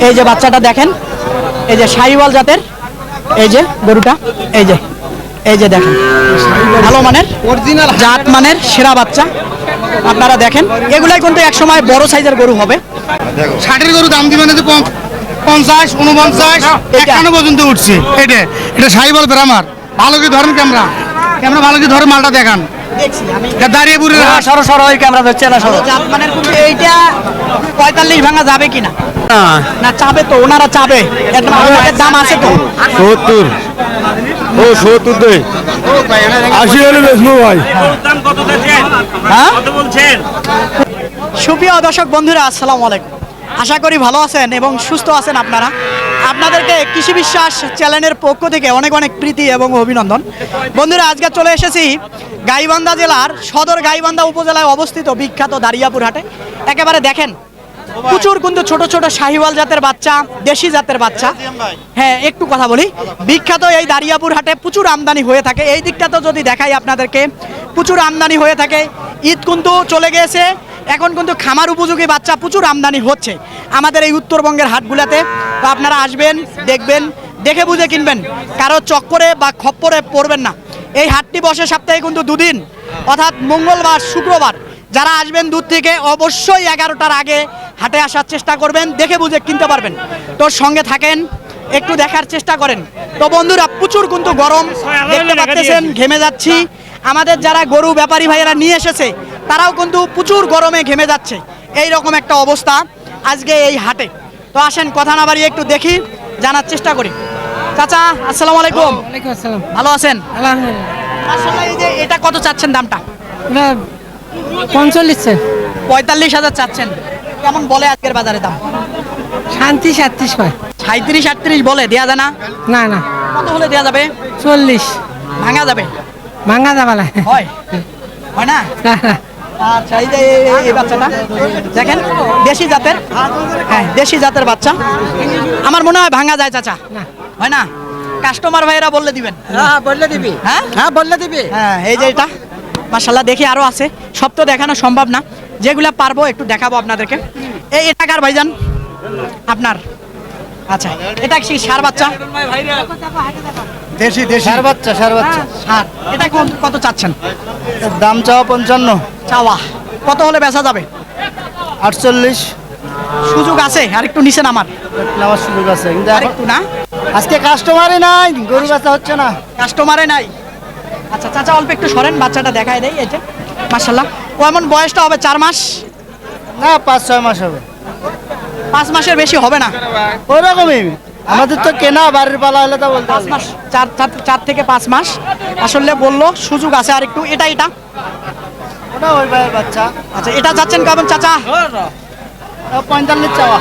এই যে বাচ্চাটা দেখেন, এই যে শাহিওয়াল জাতের এই যে গরুটা, এই যে দেখেন ভালো মানের অরিজিনাল জাত মানের সেরা বাচ্চা। আপনারা দেখেন এগুলাই কিন্তু এক সময় বড় সাইজের গরু হবে। 60 গরু দাম দিবেন 50, 49, 51 পর্যন্ত উঠছে। এটা শাহিওয়াল ব্রাহ্মার। ভালো কি ধরেন ক্যামেরা ভালো কি ধরে মালটা দেখান। দেখছি আমি দাঁড়িয়ে পুরো সরো এই ক্যামেরা ধরছে না, সরো জাত মানের কিন্তু এইটা 45 ভাঙা যাবে কিনা না? চাবে তো, ওনারা চাবে, এর দাম আছে তো 70 ও 70 দে 80 হলে বেচবো ভাই। হ্যাঁ সুপ্রিয় দর্শক বন্ধুরা, আসসালামু আলাইকুম। আশা করি ভালো আছেন এবং সুস্থ আছেন আপনারা। আপনাদেরকে কৃষি বিশ্বাস চ্যানেলের পক্ষ থেকে অনেক অনেক প্রীতি এবং অভিনন্দন। বন্ধুরা, আজকে চলে এসেছি গাইবান্ধা জেলার সদর গাইবান্ধা উপজেলায় অবস্থিত বিখ্যাত দারিয়াপুর হাটে। একেবারে দেখেন প্রচুর কিন্তু ছোট ছোট শাহিওয়াল জাতের বাচ্চা, দেশি জাতের বাচ্চা। হ্যাঁ, একটু কথা বলি, বিখ্যাত এই দারিয়াপুর হাটে প্রচুর আমদানি হয়ে থাকে। এই দিকটা তো যদি দেখাই আপনাদেরকে, প্রচুর আমদানি হয়ে থাকে। ঈদ কিন্তু চলে গিয়েছে, এখন কিন্তু খামার উপযোগী বাচ্চা প্রচুর আমদানি হচ্ছে আমাদের এই উত্তরবঙ্গের হাটগুলাতে। তো আপনারা আসবেন, দেখবেন, দেখে বুঝে কিনবেন, কারো চক্করে বা খপ্পরে পড়বেন না। এই হাটটি বসে সপ্তাহে কিন্তু দুদিন, অর্থাৎ মঙ্গলবার শুক্রবার। যারা আসবেন দূর থেকে অবশ্যই 11টার আগে হাটে আসার চেষ্টা করবেন, দেখে বুঝে কিনতে পারবেন। তো সঙ্গে থাকেন, একটু দেখার চেষ্টা করেন। তো বন্ধুরা, প্রচুর কিন্তু গরম দেখতে পাচ্ছেন, ঘেমে যাচ্ছি। আমাদের যারা গরু ব্যাপারী ভাইয়েরা নিয়ে এসেছে তারাও কিন্তু প্রচুর গরমে ঘেমে যাচ্ছে। এই রকম একটা অবস্থা আজকে এই হাটে। তো আসেন, কথা না বাড়িয়ে একটু দেখি, জানার চেষ্টা করি। চাচা আসসালামু আলাইকুম। ওয়ালাইকুম আসসালাম। ভালো আছেন? আলহামদুলিল্লাহ। আসলে এই যে এটা কত চাচ্ছেন দামটা? এটা 45 45,000 চাচ্ছেন। কেমন বলে আজকের বাজারে দাম? শান্তি 37 কয়। 37, 38 বলে, দেয়া যায় না? না না, কত হলে দেয়া যাবে? 40 ভাঙা যাবে? ভাঙা যাবে না। হয় হয় না? আচ্ছা, এই যে এই বাচ্চাটা দেখেন, দেশি জাতের, হ্যাঁ দেশি জাতের বাচ্চা। আমার মনে হয় ভাঙা যায় চাচা, না। হয় না? কাস্টমার ভাইয়েরা বললে দিবেন? হ্যাঁ বললে দিবি। হ্যাঁ হ্যাঁ বললে দিবি। হ্যাঁ, এই যে এটা মাশাআল্লাহ, দেখি আরো আছে, সব তো দেখানো সম্ভব না, যেগুলা পারবো একটু দেখাবো আপনাদেরকে। এই টাকার ভাইজান আপনার? আচ্ছা, এটা কি সার বাচ্চা? দেশি সার বাচ্চা সার। এটা কত চাচ্ছেন? দাম চাওয়া 55, চাওয়া কত হলে বেচা যাবে? 48 সুযোগ আছে আর একটু নিচে নামার? নেওয়ার সুযোগ আছে, কিন্তু আর একটু না, আজকে কাস্টমারই নাই, গরু বেচা হচ্ছে না। কাস্টমারে নাই। আচ্ছা চাচা, অল্প একটু সরেন, বাচ্চাটা দেখায় দেয়। এই যে মাশাআল্লাহ, ও এমন বয়সটা হবে 4 মাস না, 5-6 মাস হবে। 5 মাসের বেশি হবে না? ওই রকমই, আমাদের তো কেনা বাড়ির পালা হলে তো বলতে 5 মাস, 4 থেকে 5 মাস আসলে বললো, সুযোগ আছে আর একটু। এটা ওটা ওই ভাইয়ের বাচ্চা। আচ্ছা, এটা যাচ্ছেন কেমন চাচা? 45 চাওয়া।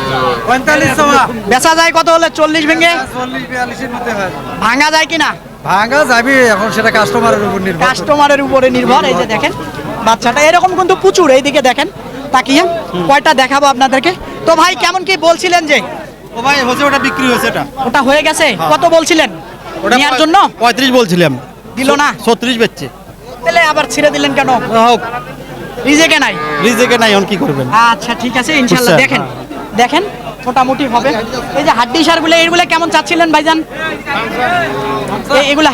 45 টাকা বেচা যায় কত হলে? 40 ভেঙে 40-42 এর মধ্যে হয়। ভাঙা যায় কিনা? ভাঙা যাবে, এখন সেটা কাস্টমারের উপর নির্ভর। কাস্টমারের উপরে নির্ভর। এই যে দেখেন বাচ্চাটা এরকম কিন্তু প্রচুর, এইদিকে দেখেন তাকিয়ে, কয়টা দেখাবো আপনাদেরকে। তো ভাই কেমন কি বলছিলেন যে? ও ভাই হচ্ছে, ওটা বিক্রি হয়েছে। এটা ওটা হয়ে গেছে? কত বলছিলেন নেওয়ার জন্য? 35 বলছিলাম, দিল না? 36 বেচছে। তাহলে আবার ছেড়ে দিলেন কেন? হোক, রিজেকে নাই? রিজেকে নাই, এখন কি করবেন। আচ্ছা ঠিক আছে, ইনশাআল্লাহ দেখেন দেখেন মোটামুটি হবে। এই যে হাড্ডি সারগুলো, এইগুলো কেমন চাচ্ছিলেন ভাইজান? এগুলা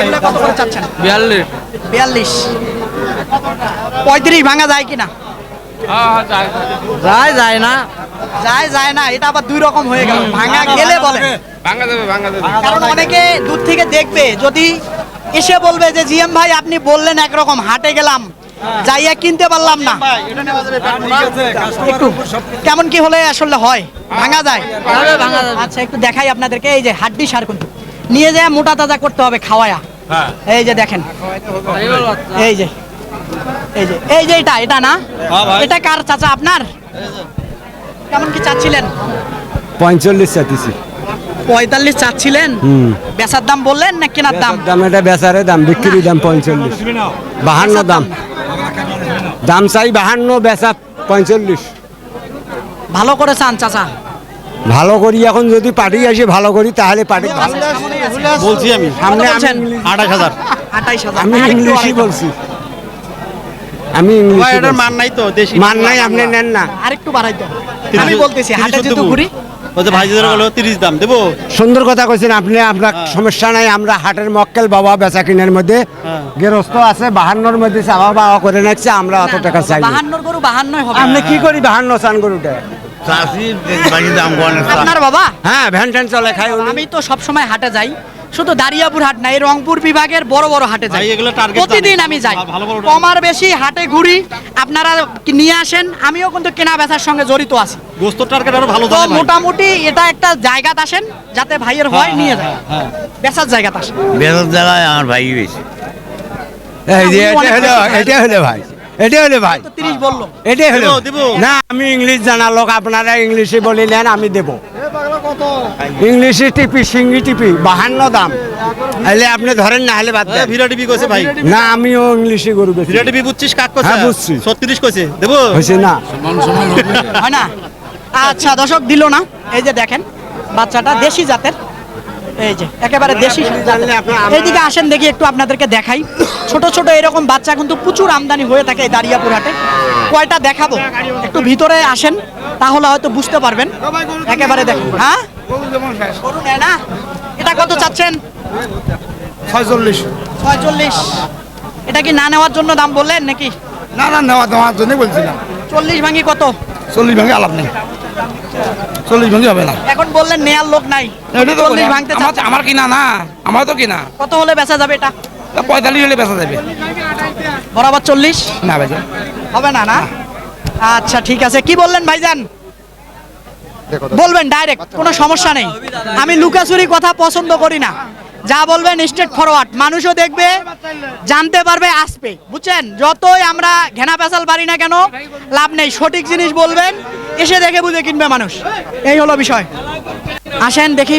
এগুলা কত করে চাচ্ছেন? 42। 35 ভাঙা যায় কিনা? যায় না। যায় না, এটা আবার দুই রকম হয়ে গেল। ভাঙা গেলে বলে, কারণ অনেকে দূর থেকে দেখবে, যদি এসে বলবে যে জিএম ভাই আপনি বললেন একরকম, হাটে গেলাম যাইয়া কিনতে পারলাম না। একটু কেমন কি হলে আসলে হয়? ভাঙা যায়? আচ্ছা একটু দেখাই আপনাদেরকে। এই যে হাড্ডি সার কিন্তু নিয়ে যায় মোটা তাজা করতে হবে খাওয়ায়া। এই যে দেখেন, এই যে এটা না? এটা কার চাচা আপনার? কেমন কি চাচ্ছিলেন? 45 চাইতেছি। 45 চাচ্ছিলেন? বেচার দাম বললেন না কেনার দাম? দাম এটা বেচারে দাম, বিক্রি দাম 45। 52 দাম, দাম চাই 52, বেচা 45। ভালো করে চান চাচা? ভালো করি, এখন যদি পার্টি আসে ভালো করি তাহলে পার্টি বলছি আমি সামনে 28,000। 28,000। আমি ইংলিশই বলছি। আমি ইংলিশ ভাই এটার মান নাই তো দেশি মান নাই, আপনি নেন না। আরেকটু বাড়াই দেন। আমি বলতেছি হাটে যেহেতু ঘুরি, ওই যে ভাই যেটা বলো 30 দাম দেবো। সুন্দর কথা কইছেন আপনি, আপনার সমস্যা নাই। আমরা হাটের মক্কেল বাবা বেচা কিনের মধ্যে গেরস্ত আছে 52 মধ্যে চাওয়া বাবা করে নাকছে, আমরা অত টাকা চাই না। 52 গরু 52 হবে। আপনি কি করি 52 চান গরুটা? আপনার বাবা? হ্যাঁ, ভ্যান ট্যান চলে খাই উনি। আমি তো সব সময় হাটে যাই, শুধু দারিয়াপুর হাট না, এই রংপুর বিভাগের বড় বড় হাটে যাই। ভাই, এগুলো target প্রতিদিন জানেন। আমি যাই, ভালো বড় কম আর বেশি হাটে ঘুরি। আপনারা নিয়ে আসেন, আমিও কিন্তু কেনা বেচার সঙ্গে জড়িত আছি। গোস্ত টার্গেট আরো ভালো তো জানে ভাই। মোটামুটি এটা একটা জায়গাতে আসেন যাতে ভাইয়ের হয় নিয়ে যায়, বেচার জায়গাতে আসেন। বেরোর জায়গায় আমার ভাই হয়েছে। এই যে উনি এটা অনেক হলো, বেশি খায়। এটা হলো ভাই, এটা হলো ভাই, তো 30 বললো। এটাই হলো। দিব। না, আমি ইংলিশ জানা লোক, আপনারা ইংলিশে বলে নেন, আমি দেব। ইংলিশে টিপি, সিঙ্গি টিপি 52 দাম। হলে আপনি ধরেন, না হলে বাদ দেন। ভিরা টিভি কইছে ভাই। না, আমিও ইংলিশে গরু বেচি। ভিরা টিভি বুঝছিস কাক কইছে? হ্যাঁ, বুঝছি। 36 কইছে দেবো। হয়েছে না? হয় না? আচ্ছা, দর্শক দিল না। এই যে দেখেন বাচ্চাটা দেশি জাতের, এই যে একেবারে দেশি জাতের। এইদিকে আসেন দেখি একটু আপনাদেরকে দেখাই। ছোট ছোট এরকম বাচ্চা কিন্তু প্রচুর আমদানি হয়ে থাকে এই দারিয়াপুর হাটে। কয়টা দেখাবো, একটু ভিতরে আসেন তাহলে হয়তো বুঝতে পারবেন। একেবারে দেখুন। হ্যাঁ, গরু নেয় না। এটা কত চাচ্ছেন? 46। 46। এটা কি না নেওয়ার জন্য দাম বললেন নাকি? না না, নেওয়ার জন্য বলছিলাম। 40 ভাঙি কত? 40 ভাঙে আলাপ নেই, 40 ভাঙে হবে না। এখন বললেন নেয়ার লোক নাই, 40 ভাঙতে চাচ্ছেন। আমার কিনা না, আমার তো কিনা। কত হলে বেচা যাবে এটা? 45 হলে বেচা যাবে। বরাবর 40 না বেচা হবে না? না, আচ্ছা ঠিক আছে। কি বললেন ভাইজান? বলবেন ডাইরেক্ট, কোনো সমস্যা নেই। আমি লুকাচুরি কথা পছন্দ করি না, যা বলবেন স্ট্রেট ফরওয়ার্ড। মানুষও দেখবে, জানতে পারবে, আসবে। বুঝছেন? যতই আমরা ঘেনা পেঁচাল পারি না কেন, লাভ নেই। সঠিক জিনিস বলবেন, এসে দেখে বুঝে কিনবে মানুষ। এই হলো বিষয়। আসেন দেখি,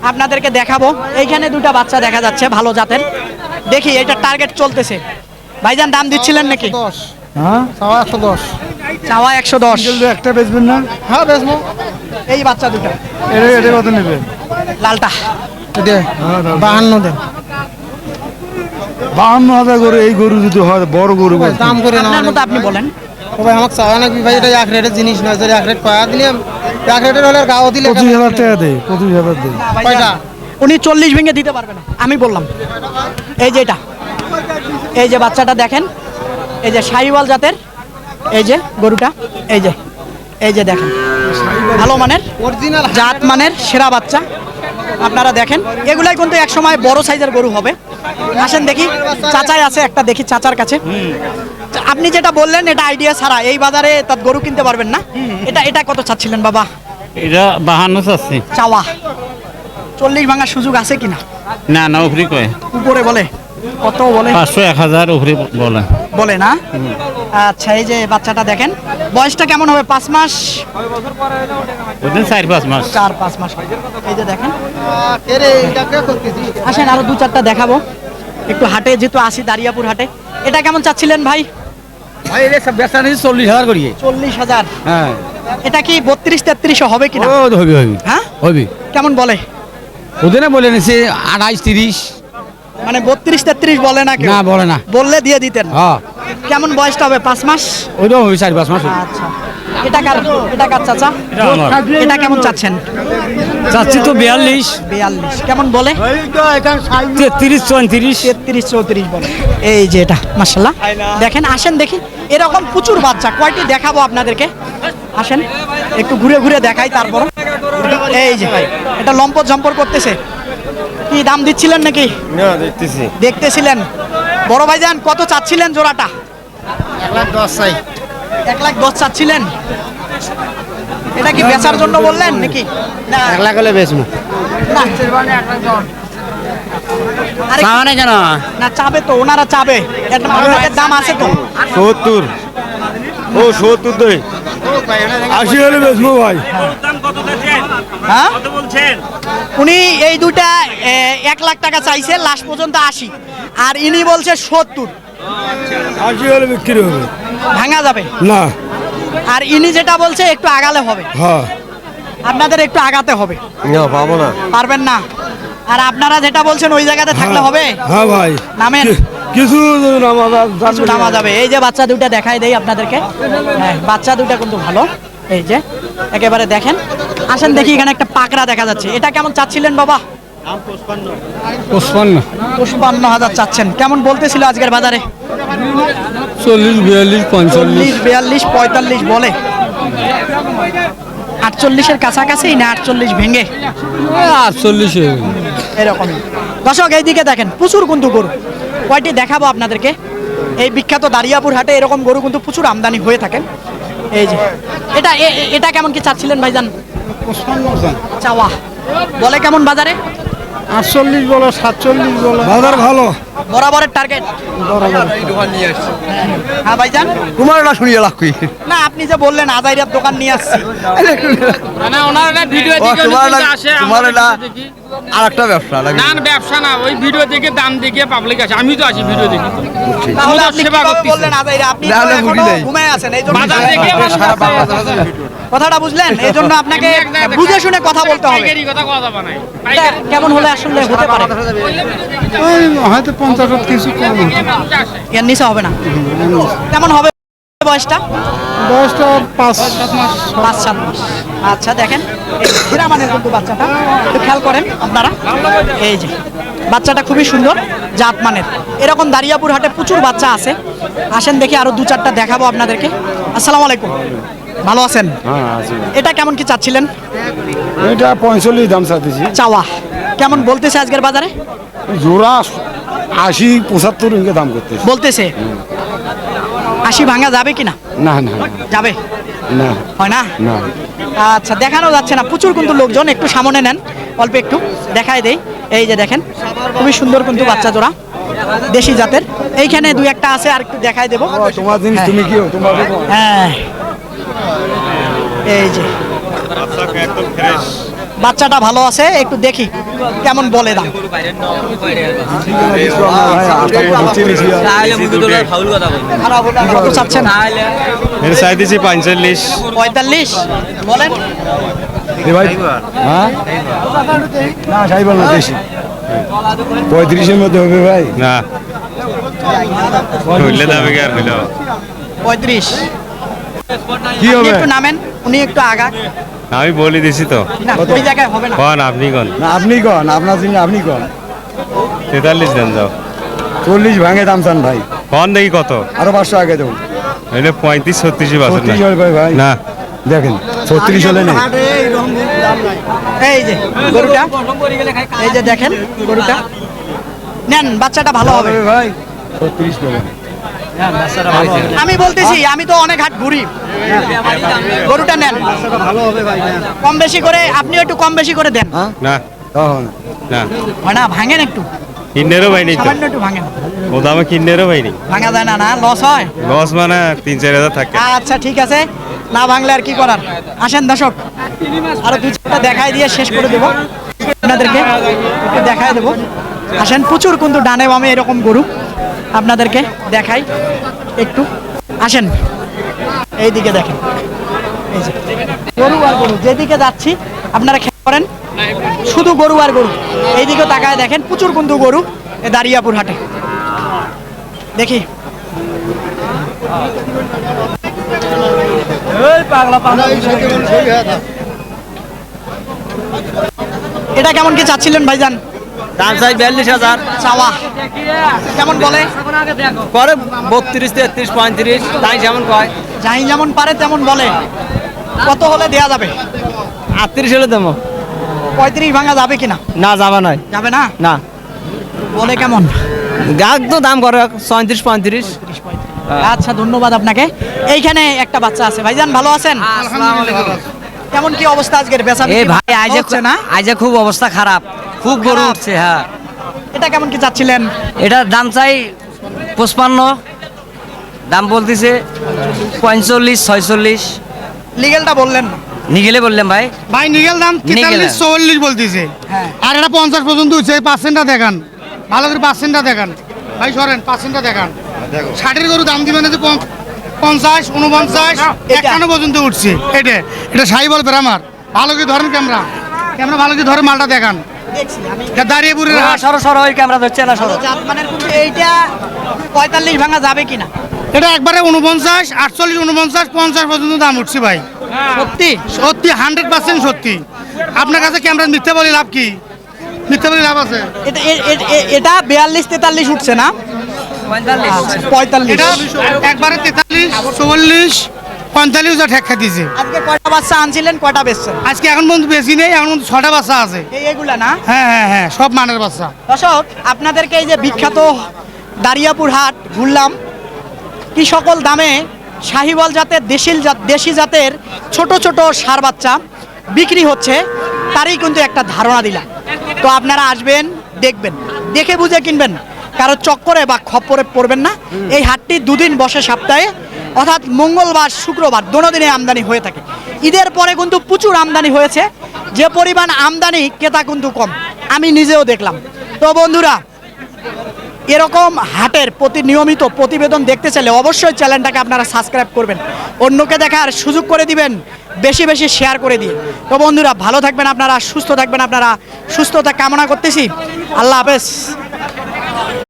আপনাদেরকে দেখাবো। এইখানে দুটা বাচ্চা দেখা যাচ্ছে ভালো জাতের। দেখি এটা টার্গেট চলতেছে। ভাইজান দাম দিচ্ছিলেন নাকি? হ্যাঁ, 110। চাওয়া 110। একটা বেচবেন না? হ্যাঁ বেচবো। এই বাচ্চা দুটা, এটা কত নেবেন? লালটা 52 দেন। 52,000 গরু। এই গরু যদি হয় বড় গরু, দাম করে না আপনার মতো আপনি বলেন। ভাই আমাকে চাওয়া নাকি ভাই, এটা এক রেটের জিনিস নয়। যদি এক রেট পাওয়া দিলাম, এক রেটের হলে গাও দিলে 25,000 টাকা দেয়, 25,000 দেয়। কয়টা? উনি 40 ভেঙে দিতে পারবে না, আমি বললাম। এই যে এটা, এই যে বাচ্চাটা দেখেন, এই যে শাহিওয়াল জাতের, এই যে গরুটা, এই যে দেখেন, ভালো মানের অরিজিনাল জাত মানের সেরা বাচ্চা। আপনারা দেখেন, এগুলাই কিন্তু এক সময় বড় সাইজের গরু হবে। আসেন দেখি, চাচাই আছে একটা, দেখি চাচার কাছে। আপনি যেটা বললেন এটা আইডিয়া ছাড়া এই বাজারে তার গরু কিনতে পারবেন না। এটা কত চাচ্ছিলেন বাবা? এটা 52 আছে। চাওয়া 40 ভাঙার সুযোগ আছে কিনা? না না, উপরে কয় উপরে বলে কত বলে? 500 1000 উপরে বলে। বলে না? আচ্ছা, এই যে বাচ্চাটা দেখেন, বয়সটা কেমন হবে? 5 মাস, ওদিন 4-5 মাস। 4-5 মাস। এই যে দেখেন, এরে এটা কে করতেছি? আসেন আরো 2-4টা দেখাবো। একটু হাটে যেহেতু আসি, দারিয়াপুর হাটে। এটা কেমন চাচ্ছিলেন ভাই? ভাই এটা সব বেচা নিয়েছি 40,000 করিয়ে। 40,000। হ্যাঁ, এটা কি 32-33 হবে কিনা? হবে হবে হ্যাঁ, হবে। কেমন বলে? ওদিনে বলে নিছি 28-30। মানে 32-33 বলে না কেউ? না, বলে না। বললে দিয়ে দিতেন। হ্যাঁ, কেমন বয়সটা হবে? 5 মাস। ওইটাও হবে 4-5 মাস। আচ্ছা, এটা কার চাচা? এটা কেমন চাচ্ছেন? চাচ্ছি তো 42, 42। কেমন বলে? 33-34। 33-34 বলে। এই যে এটা মাশাআল্লাহ দেখেন। আসেন দেখি, এরকম প্রচুর বাচ্চা। কয়টি দেখাবো আপনাদেরকে, আসেন একটু ঘুরে ঘুরে দেখাই। তারপর এই যে এটা লম্পট ঝম্পট করতেছে। কি দাম দিচ্ছিলেন নাকি? দেখতেছিলেন। বড় ভাইজান কত চাচ্ছিলেন জোড়াটা? 1,10,000 চাই। 1,10,000 চাচ্ছিলেন। এটা কি বেচার জন্য বললেন নাকি? না 1 লাখ হলে বেচবো। না। আরে মানে কেন? না, চাবে তো, ওনারা চাবে। এর দাম আছে তো। 70। ও 70 দই। 80 হলে বেচবো ভাই। হ্যাঁ, উনি এই দুটা 1 লাখ টাকা চাইছে, লাস্ট পর্যন্ত 80। আর ইনি বলছে 70। 80 হলে বিক্রি হবে। ভাঙা যাবে না। আর ইনি যেটা বলছে একটু আগালে হবে। হ্যাঁ, আপনাদের একটু আগাতে হবে। না পাবো না। পারবেন না। আর আপনারা যেটা বলছেন ওই জায়গাতে থাকলে হবে। হ্যাঁ ভাই। নামেন। কিছু কিছু নামা যাবে। এই যে বাচ্চা দুটা দেখাই দেই আপনাদেরকে। হ্যাঁ, বাচ্চা দুটা কিন্তু ভালো। এই যে একেবারে দেখেন। আসেন দেখি, এখানে একটা পাকড়া দেখা যাচ্ছে। এটা কেমন চাচ্ছিলেন বাবা? 55,000 চাচ্ছেন। কেমন বলতেছিল আজকের বাজারে? 40, 42, 45। 42, 45 বলে। 48-এর কাছাকাছি না 48 ভেঙে 48 এরকমই। দর্শক এইদিকে দেখেন, প্রচুর কিন্তু গরু। কয়টি দেখাবো আপনাদেরকে। এই বিখ্যাত দারিয়াপুর হাটে এরকম গরু কিন্তু প্রচুর আমদানি হয়ে থাকে। এই যে এটা কেমন কি চাচ্ছিলেন ভাইজান? 55 চাওয়া বলে কেমন বাজারে? 48 বলো, 47 বলো। বাজার ভালো। বরাবরের টার্গেট। হ্যাঁ ভাইজান, তোমার না শুনিয়ে লাভ কি? না আপনি যে বললেন আজাইরার দোকান নিয়ে আসছি। মানে ওনারা ভিডিও দেখে আসে, তোমার না আরেকটা ব্যবসা লাগে। না ব্যবসা না, ওই ভিডিও দেখে দাম দেখে পাবলিক আসে। আমি তো আসি ভিডিও দেখে। তাহলে আপনি সেবা কিভাবে করতেছি। বললেন আজাইরা? আপনি তো নাহলে এখনো বুঝি নাই। ঘুমায় আছেন, এই জন্য বাজার দেখে কথাটা বুঝলেন। এই জন্য আপনাকে বুঝে শুনে কথা বলতে হবে। পাইকারি কথা কথা বানাই। এটা কেমন হলে আসলে হতে পারে? হয়তো 50 কিছু কম। এর নিচে হবে না। কেমন হবে বয়সটা? বয়সটা 5-7 মাস। আচ্ছা দেখেন, হীরা মানের কিন্তু বাচ্চাটা, একটু খেয়াল করেন আপনারা। এই যে বাচ্চাটা খুবই সুন্দর, জাত মানের। এরকম দারিয়াপুর হাটে প্রচুর বাচ্চা আছে। আসেন দেখি, আরো 2-4টা দেখাবো আপনাদেরকে। আসসালামু আলাইকুম, ভালো আছেন? এটা কেমন কি চাচ্ছিলেন? এটা 45 দাম চাইতেছি। চাওয়া কেমন বলতেছে আজকের বাজারে? জোড়া 80, 75 ইনকে দাম করতেছে। বলতেছে 80 ভাঙা যাবে কিনা? না না যাবে না হয় না? না। আচ্ছা, দেখানো যাচ্ছে না, প্রচুর কিন্তু লোকজন। একটু সামনে নেন, অল্প একটু দেখায় দেই। এই যে দেখেন, খুবই সুন্দর কিন্তু বাচ্চা জোড়া, দেশি জাতের। এইখানে 2-1টা আছে, আর একটু দেখায় দেবো। তোমার জিনিস হ্যাঁ। তুমি কি তোমার হ্যাঁ, এই যে বাচ্চাটা ভালো আছে, একটু দেখি কেমন বলে দাম। কত চাচ্ছেন? চাইতেছি 45। 45 বলেন। ভাই হ্যাঁ না সাই বল না বেশি 35-এর মধ্যে হবে ভাই। না হইলে যাবে কি আর হইলো? 35 কি আপনি হবে? একটু নামেন, উনি একটু আগা। আমি বলে দিছি তো। না, ওই জায়গায় হবে না। কন আপনি কন। না আপনি কন, আপনার জিনিস আপনি কন। 43 দেন যাও। 40 ভাঙে দাম চান ভাই, কন দেখি কত? আরো 500 আগে দেবো। হইলে 35-36 বাজে 36 হবে ভাই। না। দেখেন 36 হলে নেই। এই যে গরুটা, এই যে দেখেন গরুটা নেন, বাচ্চাটা ভালো হবে। ভাই 36 বলেন। আমি বলতেছি, আমি তো অনেক হাট ঘুরি। গরুটা নেন, কম বেশি করে, আপনি একটু কম বেশি করে দেন। না তখন না, হয় না? ভাঙেন একটু, কিন্নেরও পাইনি তো। সামান্য একটু ভাঙেন। ও দামে কিন্নেরও পাইনি। ভাঙা যায় না, না লস হয়। লস মানে 3-4 হাজার থাকে। আচ্ছা ঠিক আছে, না ভাঙলে আর কি করার। আসেন দর্শক, আরো 2-4টা দেখাই দিয়ে শেষ করে দেবো আপনাদেরকে, একটু দেখাই দেবো। আসেন, প্রচুর কিন্তু ডানে বামে এরকম গরু আপনাদেরকে দেখাই একটু। আসেন এইদিকে দেখেন, এই যে গরু আর গরু, যেদিকে যাচ্ছি আপনারা খেয়াল করেন, শুধু গরু আর গরু। এইদিকেও তাকায় দেখেন, প্রচুর কিন্তু গরু এ দারিয়াপুর হাটে। দেখি এটা কেমন কি চাচ্ছিলেন ভাইজান? দাম চাই 42,000, চাওয়া কেমন বলে? পরে 32, 33, 35, তাই যেমন কয়। যাই যেমন পারে তেমন বলে। কত হলে দেয়া যাবে? 38 হলে দেবো। 35 ভাঙা যাবে কিনা? না যাবা নয়, যাবে না? না বলে কেমন? গাছ তো দাম করে 34, 35। আচ্ছা, ধন্যবাদ আপনাকে। এইখানে একটা বাচ্চা আছে। ভাইজান ভালো আছেন? কেমন কি অবস্থা আজকের বেচা বিক্রি? এই ভাই আইজে হচ্ছে না? আইজে খুব অবস্থা খারাপ, খুব গরু খারাপ? উঠছে। হ্যাঁ, এটা কেমন কি চাচ্ছিলেন? এটার দাম চাই 55, দাম বলতেছে 45, 46। লিগেলটা বললেন না। নিগেলে বললাম ভাই। ভাই নিগেল দাম নিগেল। 43, 44 বলতেছে। হ্যাঁ। আর এটা 50 পর্যন্ত উঠছে। এই পার্সেন্টটা দেখান, ভালো করে পার্সেন্টটা দেখান ভাই, সরেন পার্সেন্টটা দেখান। 60-এর গরু দাম দিবেন যে 50, 49, 51 পর্যন্ত উঠছে। এটা সাই বল ব্রামার। ভালো কি ধরেন, ক্যামেরা ভালো কি ধরে মালটা দেখান। দেখছি আমি এটা দাঁড়িয়েপুরের হাট। ভালো জাতমানের কিন্তু এইটা 45 ভাঙা যাবে কিনা এটা একবারে 49, 48, 49, 50 পর্যন্ত দাম উঠছে ভাই। সত্যি সত্যি 100% সত্যি। আপনার কাছে ক্যামেরা মিথ্যা বলে লাভ কি? মিথ্যা বলে লাভ আছে? এটা 42 43 উঠছে না 45 এটা একবারে 43, 44, 45 যা ঠেকা দিয়েছে। আজকে কয়টা বাচ্চা আনছিলেন কয়টা বেচছেন আজকে এখন পর্যন্ত বেশি নেই, এখন পর্যন্ত 6টা বাচ্চা আছে। এইগুলা না হ্যাঁ হ্যাঁ হ্যাঁ, সব মানের বাচ্চা। দর্শক আপনাদেরকে এই যে বিখ্যাত দারিয়াপুর হাট ঘুরলাম কি সকল দামে শাহিওয়াল জাতের দেশি জাতের ছোট ছোট ষাঁড় বাচ্চা বিক্রি হচ্ছে তারই কিন্তু একটা ধারণা দিলাম। তো আপনারা আসবেন দেখবেন দেখে বুঝে কিনবেন, কারো চক্করে বা খপ্পরে পড়বেন না। এই হাটটি দুদিন বসে সপ্তাহে, অর্থাৎ মঙ্গলবার শুক্রবার দোনোদিনে আমদানি হয়ে থাকে। ঈদের পরে কিন্তু প্রচুর আমদানি হয়েছে, যে পরিমাণ আমদানি ক্রেতা কিন্তু কম, আমি নিজেও দেখলাম। তো বন্ধুরা এরকম হাটের নিয়মিত প্রতিবেদন দেখতে চাইলে অবশ্যই চ্যানেলটাকে আপনারা সাবস্ক্রাইব করবেন, অন্যকে দেখার সুযোগ করে দিবেন, বেশি বেশি শেয়ার করে দিয়ে। তো বন্ধুরা ভালো থাকবেন আপনারা, সুস্থ থাকবেন আপনারা, সুস্থতা কামনা করতেছি। আল্লাহ হাফেজ।